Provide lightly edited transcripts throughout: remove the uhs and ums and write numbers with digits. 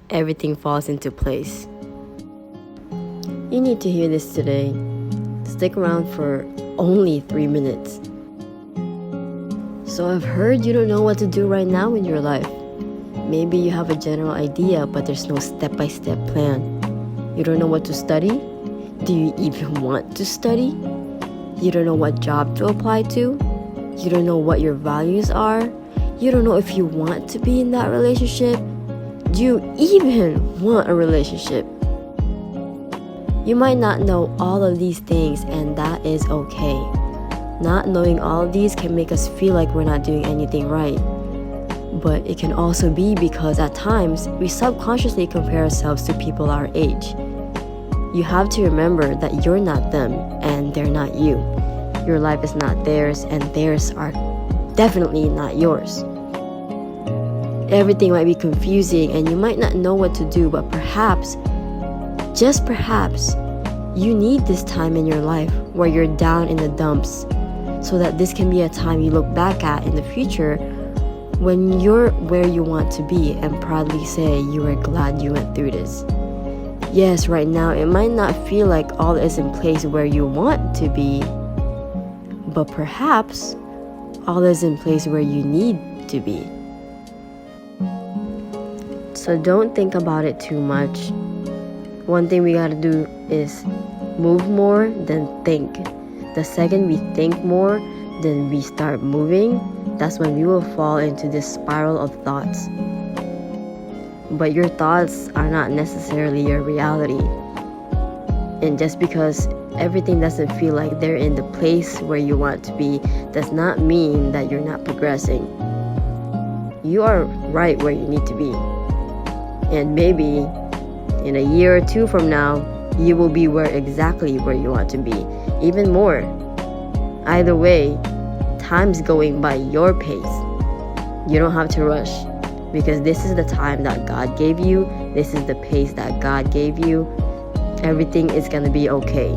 everything falls into place. You need to hear this today. Stick around for only 3 minutes. So I've heard you don't know what to do right now in your life. Maybe you have a general idea, but there's no step-by-step plan. You don't know what to study? Do you even want to study? You don't know what job to apply to? You don't know what your values are? You don't know if you want to be in that relationship? Do you even want a relationship? You might not know all of these things, and that is okay. Not knowing all of these can make us feel like we're not doing anything right. But it can also be because at times, we subconsciously compare ourselves to people our age. You have to remember that you're not them, and they're not you. Your life is not theirs, and theirs are definitely not yours. Everything might be confusing, and you might not know what to do, but perhaps, just perhaps, you need this time in your life where you're down in the dumps, so that this can be a time you look back at in the future when you're where you want to be and proudly say you are glad you went through this. Yes, right now it might not feel like all is in place where you want to be, but perhaps all is in place where you need to be. So don't think about it too much. One thing we gotta do is move more than think. The second we think more, then we start moving, that's when we will fall into this spiral of thoughts. But your thoughts are not necessarily your reality. And just because everything doesn't feel like they're in the place where you want to be, does not mean that you're not progressing. You are right where you need to be. And maybe in a year or two from now, you will be exactly where you want to be, even more. Either way, time's going by your pace. You don't have to rush, because this is the time that God gave you. This is the pace that God gave you. Everything is gonna be okay.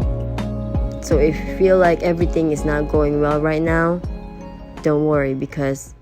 So if you feel like everything is not going well right now, don't worry, because